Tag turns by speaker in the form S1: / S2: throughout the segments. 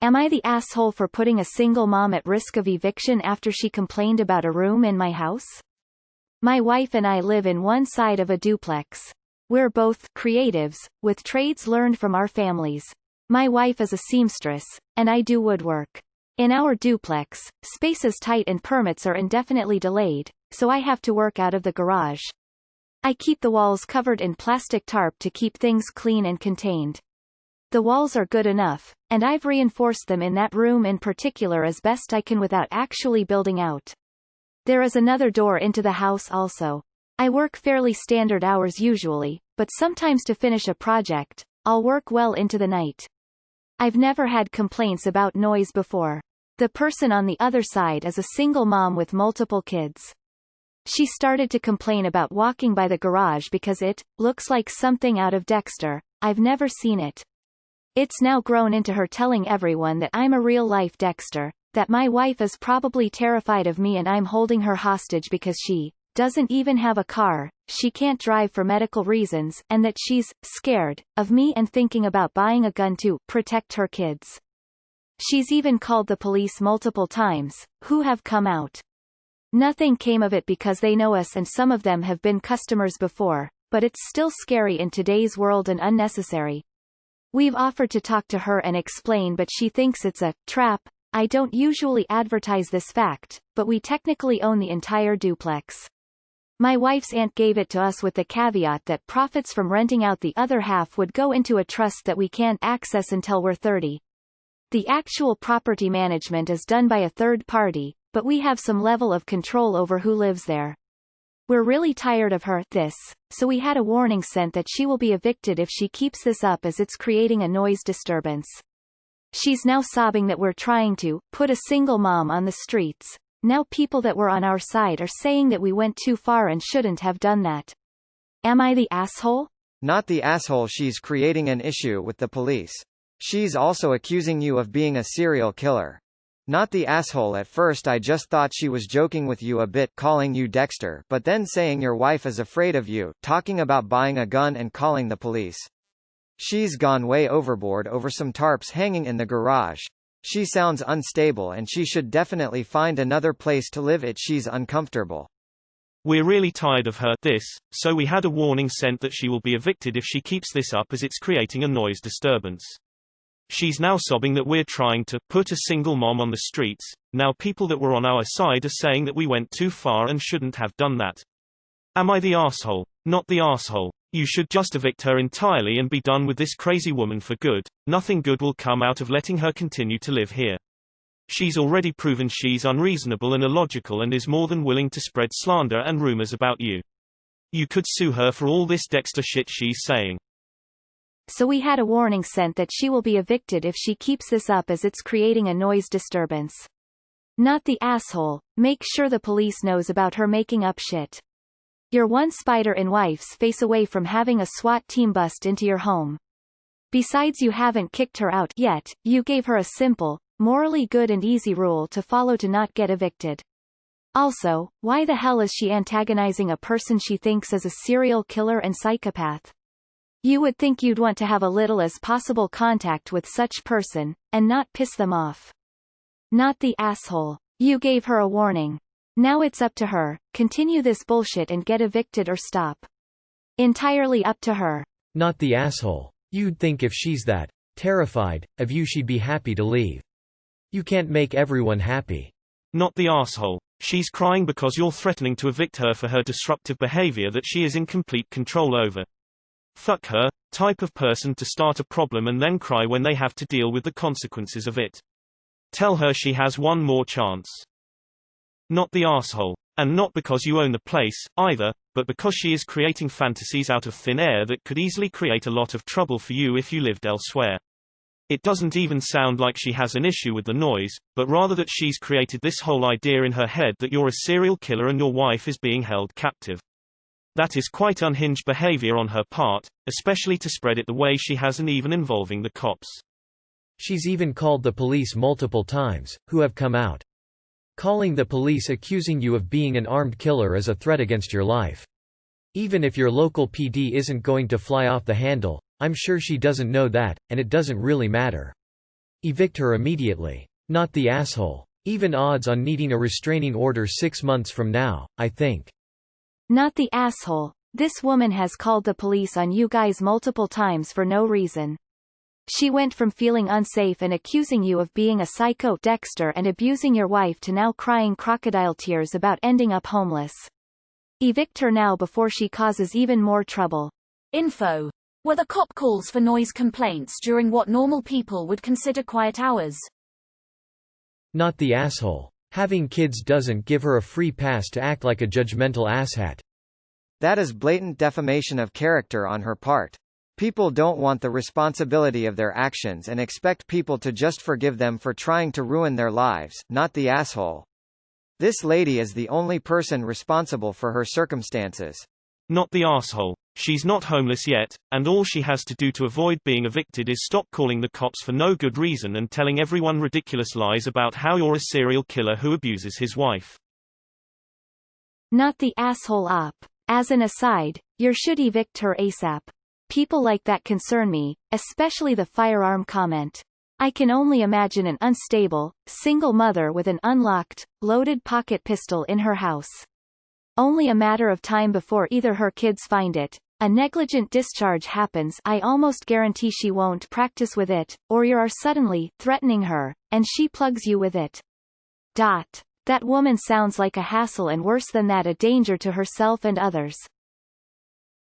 S1: Am I the asshole for putting a single mom at risk of eviction after she complained about a room in my house? My wife and I live in one side of a duplex. We're both creatives, with trades learned from our families. My wife is a seamstress, and I do woodwork. In our duplex, space is tight and permits are indefinitely delayed, so I have to work out of the garage. I keep the walls covered in plastic tarp to keep things clean and contained. The walls are good enough, and I've reinforced them in that room in particular as best I can without actually building out. There is another door into the house also. I work fairly standard hours usually, but sometimes to finish a project, I'll work well into the night. I've never had complaints about noise before. The person on the other side is a single mom with multiple kids. She started to complain about walking by the garage because it looks like something out of Dexter. I've never seen it. It's now grown into her telling everyone that I'm a real-life Dexter, that my wife is probably terrified of me and I'm holding her hostage because she doesn't even have a car, she can't drive for medical reasons, and that she's scared of me and thinking about buying a gun to protect her kids. She's even called the police multiple times, who have come out. Nothing came of it because they know us and some of them have been customers before, but it's still scary in today's world and unnecessary. We've offered to talk to her and explain, but she thinks it's a trap. I don't usually advertise this fact, but we technically own the entire duplex. My wife's aunt gave it to us with the caveat that profits from renting out the other half would go into a trust that we can't access until we're 30. The actual property management is done by a third party, but we have some level of control over who lives there. We're really tired of so we had a warning sent that she will be evicted if she keeps this up as it's creating a noise disturbance. She's now sobbing that we're trying to put a single mom on the streets. Now people that were on our side are saying that we went too far and shouldn't have done that. Am I the asshole?
S2: Not the asshole. She's creating an issue with the police. She's also accusing you of being a serial killer. Not the asshole. At first I just thought she was joking with you a bit, calling you Dexter, but then saying your wife is afraid of you, talking about buying a gun and calling the police. She's gone way overboard over some tarps hanging in the garage. She sounds unstable and she should definitely find another place to live. She's uncomfortable.
S3: We're really tired of so we had a warning sent that she will be evicted if she keeps this up as it's creating a noise disturbance. She's now sobbing that we're trying to put a single mom on the streets. Now people that were on our side are saying that we went too far and shouldn't have done that. Am I the asshole? Not the asshole. You should just evict her entirely and be done with this crazy woman for good. Nothing good will come out of letting her continue to live here. She's already proven she's unreasonable and illogical and is more than willing to spread slander and rumors about you. You could sue her for all this Dexter shit she's saying.
S1: So we had a warning sent that she will be evicted if she keeps this up as it's creating a noise disturbance. Not the asshole. Make sure the police knows about her making up shit. You're one spider in wife's face away from having a SWAT team bust into your home. Besides, you haven't kicked her out yet. You gave her a simple, morally good and easy rule to follow to not get evicted. Also, why the hell is she antagonizing a person she thinks is a serial killer and psychopath? You would think you'd want to have a little as possible contact with such person, and not piss them off. Not the asshole. You gave her a warning. Now it's up to her. Continue this bullshit and get evicted or stop. Entirely up to her.
S4: Not the asshole. You'd think if she's that terrified of you she'd be happy to leave. You can't make everyone happy.
S3: Not the asshole. She's crying because you're threatening to evict her for her disruptive behavior that she is in complete control over. Fuck her, type of person to start a problem and then cry when they have to deal with the consequences of it. Tell her she has one more chance. Not the asshole. And not because you own the place, either, but because she is creating fantasies out of thin air that could easily create a lot of trouble for you if you lived elsewhere. It doesn't even sound like she has an issue with the noise, but rather that she's created this whole idea in her head that you're a serial killer and your wife is being held captive. That is quite unhinged behavior on her part, especially to spread it the way she has and even involving the cops.
S4: She's even called the police multiple times, who have come out. Calling the police accusing you of being an armed killer is a threat against your life. Even if your local PD isn't going to fly off the handle, I'm sure she doesn't know that, and it doesn't really matter. Evict her immediately. Not the asshole. Even odds on needing a restraining order 6 months from now, I think.
S1: Not the asshole. This woman has called the police on you guys multiple times for no reason. She went from feeling unsafe and accusing you of being a psycho Dexter and abusing your wife to now crying crocodile tears about ending up homeless. Evict her now before she causes even more trouble.
S5: Info. Were the cop calls for noise complaints during what normal people would consider quiet hours?
S4: Not the asshole. Having kids doesn't give her a free pass to act like a judgmental asshat.
S2: That is blatant defamation of character on her part. People don't want the responsibility of their actions and expect people to just forgive them for trying to ruin their lives, not the asshole. This lady is the only person responsible for her circumstances.
S3: Not the asshole. She's not homeless yet, and all she has to do to avoid being evicted is stop calling the cops for no good reason and telling everyone ridiculous lies about how you're a serial killer who abuses his wife.
S1: Not the asshole op. As an aside, you should evict her ASAP. People like that concern me, especially the firearm comment. I can only imagine an unstable, single mother with an unlocked, loaded pocket pistol in her house. Only a matter of time before either her kids find it, a negligent discharge happens, I almost guarantee she won't practice with it, or you are suddenly threatening her, and she plugs you with it. That woman sounds like a hassle and worse than that a danger to herself and others.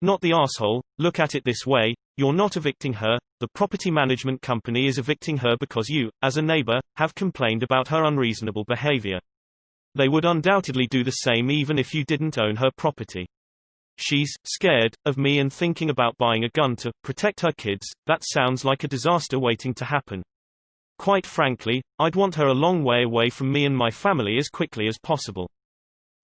S3: Not the asshole. Look at it this way, you're not evicting her, the property management company is evicting her because you, as a neighbor, have complained about her unreasonable behavior. They would undoubtedly do the same even if you didn't own her property. She's scared of me and thinking about buying a gun to protect her kids. That sounds like a disaster waiting to happen. Quite frankly, I'd want her a long way away from me and my family as quickly as possible.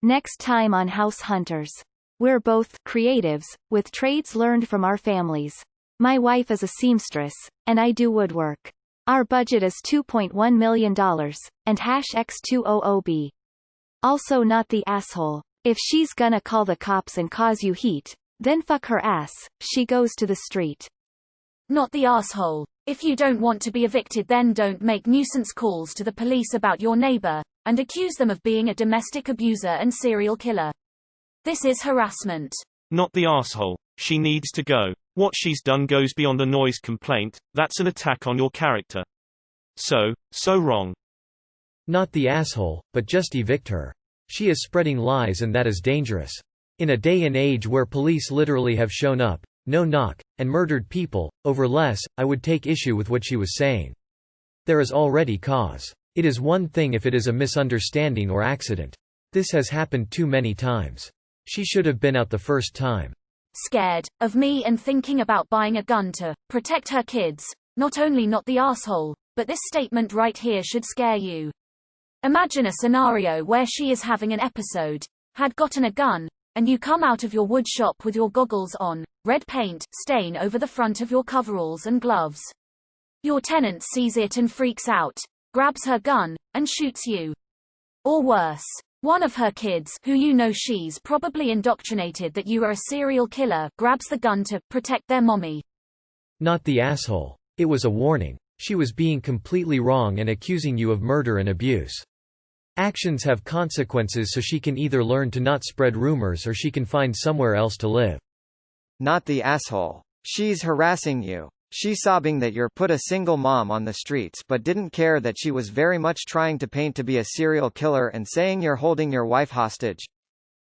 S1: Next time on House Hunters. We're both creatives, with trades learned from our families. My wife is a seamstress, and I do woodwork. Our budget is $2.1 million, and #X200B. Also not the asshole. If she's gonna call the cops and cause you heat, then fuck her ass, she goes to the street.
S5: Not the asshole. If you don't want to be evicted then don't make nuisance calls to the police about your neighbor, and accuse them of being a domestic abuser and serial killer. This is harassment.
S3: Not the asshole. She needs to go. What she's done goes beyond a noise complaint, that's an attack on your character. So wrong.
S4: Not the asshole, but just evict her. She is spreading lies and that is dangerous. In a day and age where police literally have shown up, no knock, and murdered people, over less, I would take issue with what she was saying. There is already cause. It is one thing if it is a misunderstanding or accident. This has happened too many times. She should have been out the first time.
S5: Scared of me and thinking about buying a gun to protect her kids. Not only not the asshole, but this statement right here should scare you. Imagine a scenario where she is having an episode, had gotten a gun, and you come out of your wood shop with your goggles on, red paint stain over the front of your coveralls and gloves. Your tenant sees it and freaks out, grabs her gun, and shoots you. Or worse. One of her kids, who you know she's probably indoctrinated that you are a serial killer, grabs the gun to protect their mommy.
S4: Not the asshole. It was a warning. She was being completely wrong and accusing you of murder and abuse. Actions have consequences so she can either learn to not spread rumors or she can find somewhere else to live.
S2: Not the asshole. She's harassing you. She's sobbing that you're put a single mom on the streets but didn't care that she was very much trying to paint to be a serial killer and saying you're holding your wife hostage.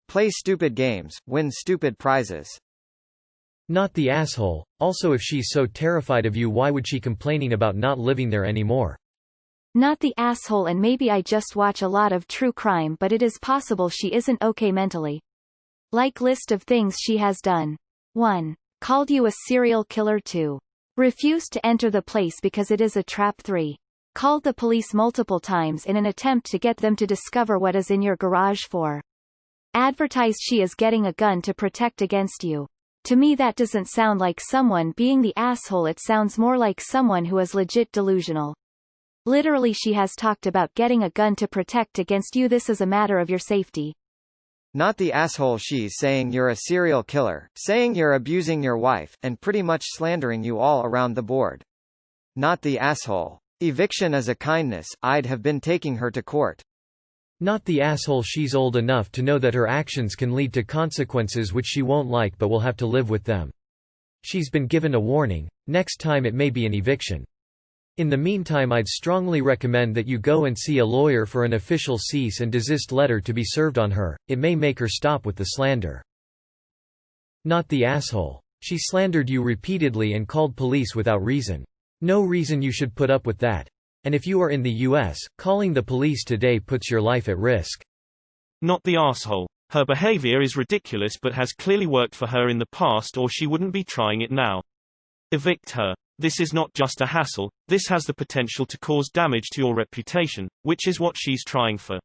S2: Play stupid games, win stupid prizes.
S4: Not the asshole. Also if she's so terrified of you why would she complaining about not living there anymore?
S1: Not the asshole and maybe I just watch a lot of true crime but it is possible she isn't okay mentally. Like list of things she has done. 1. Called you a serial killer. 2. Refused to enter the place because it is a trap. 3. Called the police multiple times in an attempt to get them to discover what is in your garage. 4. Advertised she is getting a gun to protect against you. To me that doesn't sound like someone being the asshole, it sounds more like someone who is legit delusional. Literally she has talked about getting a gun to protect against you. This is a matter of your safety.
S2: Not the asshole. She's saying you're a serial killer, saying you're abusing your wife, and pretty much slandering you all around the board. Not the asshole. Eviction is a kindness, I'd have been taking her to court.
S4: Not the asshole, she's old enough to know that her actions can lead to consequences which she won't like but will have to live with them. She's been given a warning, next time it may be an eviction. In the meantime, I'd strongly recommend that you go and see a lawyer for an official cease and desist letter to be served on her, it may make her stop with the slander. Not the asshole. She slandered you repeatedly and called police without reason. No reason you should put up with that. And if you are in the US, calling the police today puts your life at risk.
S3: Not the asshole. Her behavior is ridiculous but has clearly worked for her in the past, or she wouldn't be trying it now. Evict her. This is not just a hassle, this has the potential to cause damage to your reputation, which is what she's trying for.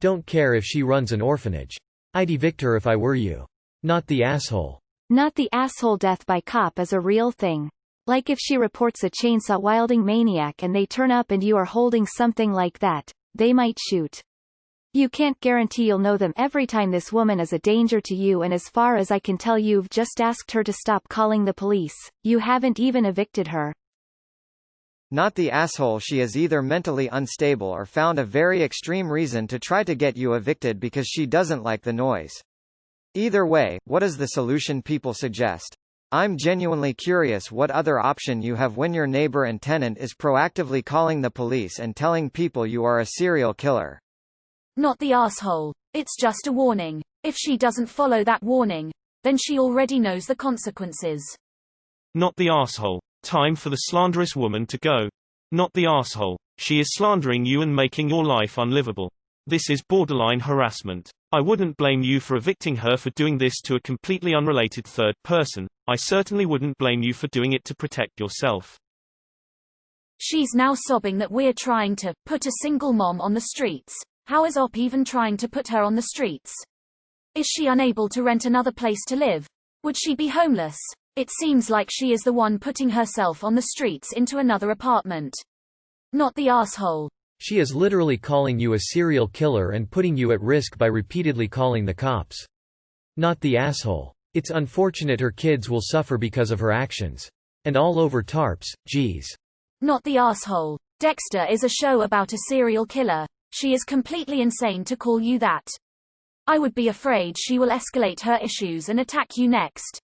S4: Don't care if she runs an orphanage. I'd evict her if I were you. Not the asshole.
S1: Not the asshole. Death by cop is a real thing. Like if she reports a chainsaw wielding maniac and they turn up and you are holding something like that, they might shoot. You can't guarantee you'll know them every time. This woman is a danger to you, and as far as I can tell, you've just asked her to stop calling the police. You haven't even evicted her.
S2: Not the asshole. She is either mentally unstable or found a very extreme reason to try to get you evicted because she doesn't like the noise. Either way, what is the solution people suggest? I'm genuinely curious what other option you have when your neighbor and tenant is proactively calling the police and telling people you are a serial killer.
S5: Not the asshole. It's just a warning. If she doesn't follow that warning, then she already knows the consequences.
S3: Not the asshole. Time for the slanderous woman to go. Not the asshole. She is slandering you and making your life unlivable. This is borderline harassment. I wouldn't blame you for evicting her for doing this to a completely unrelated third person. I certainly wouldn't blame you for doing it to protect yourself.
S5: She's now sobbing that we're trying to put a single mom on the streets. How is OP even trying to put her on the streets? Is she unable to rent another place to live? Would she be homeless? It seems like she is the one putting herself on the streets into another apartment. Not the asshole.
S4: She is literally calling you a serial killer and putting you at risk by repeatedly calling the cops. Not the asshole. It's unfortunate her kids will suffer because of her actions. And all over tarps, geez.
S5: Not the asshole. Dexter is a show about a serial killer. She is completely insane to call you that. I would be afraid she will escalate her issues and attack you next.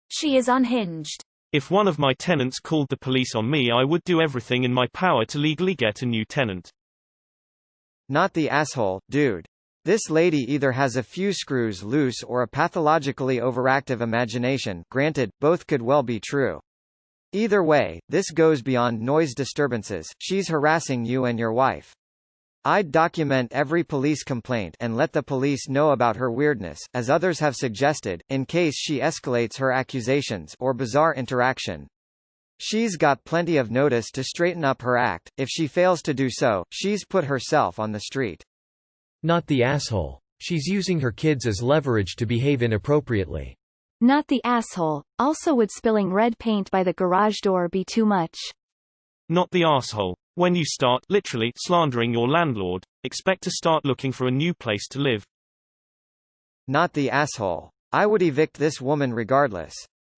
S5: She is unhinged.
S3: If one of my tenants called the police on me, I would do everything in my power to legally get a new tenant.
S2: Not the asshole, dude. This lady either has a few screws loose or a pathologically overactive imagination. Granted, both could well be true. Either way, this goes beyond noise disturbances. She's harassing you and your wife. I'd document every police complaint and let the police know about her weirdness, as others have suggested, in case she escalates her accusations or bizarre interaction. She's got plenty of notice to straighten up her act. If she fails to do so, she's put herself on the street.
S4: Not the asshole. She's using her kids as leverage to behave inappropriately.
S1: Not the asshole. Also, would spilling red paint by the garage door be too much?
S3: Not the asshole. When you start, literally, slandering your landlord, expect to start looking for a new place to live.
S2: Not the asshole. I would evict this woman regardless.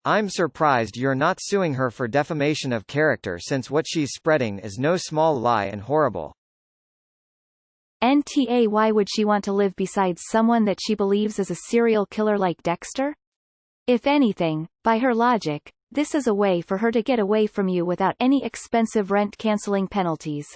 S2: I'm surprised you're not suing her for defamation of character, since what she's spreading is no small lie and horrible.
S1: NTA. Why would she want to live beside someone that she believes is a serial killer like Dexter? If anything, by her logic, this is a way for her to get away from you without any expensive rent-canceling penalties.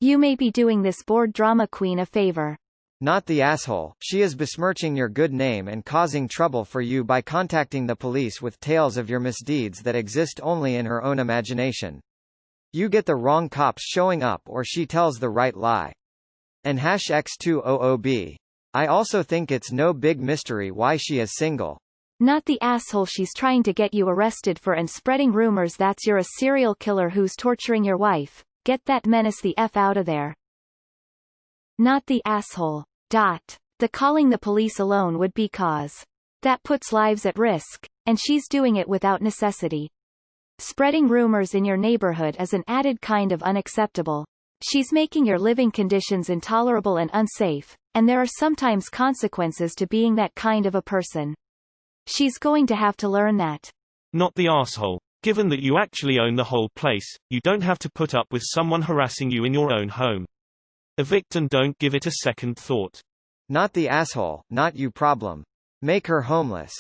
S1: You may be doing this bored drama queen a favor.
S2: Not the asshole. She is besmirching your good name and causing trouble for you by contacting the police with tales of your misdeeds that exist only in her own imagination. You get the wrong cops showing up, or she tells the right lie. And #X2OOB. I also think it's no big mystery why she is single.
S1: Not the asshole. She's trying to get you arrested for and spreading rumors that you're a serial killer who's torturing your wife. Get that menace the F out of there. Not the asshole. The calling the police alone would be cause. That puts lives at risk, and she's doing it without necessity. Spreading rumors in your neighborhood is an added kind of unacceptable. She's making your living conditions intolerable and unsafe, and there are sometimes consequences to being that kind of a person. She's going to have to learn that.
S3: Not the asshole. Given that you actually own the whole place, you don't have to put up with someone harassing you in your own home. Evict and don't give it a second thought.
S2: Not the asshole, not you problem. Make her homeless.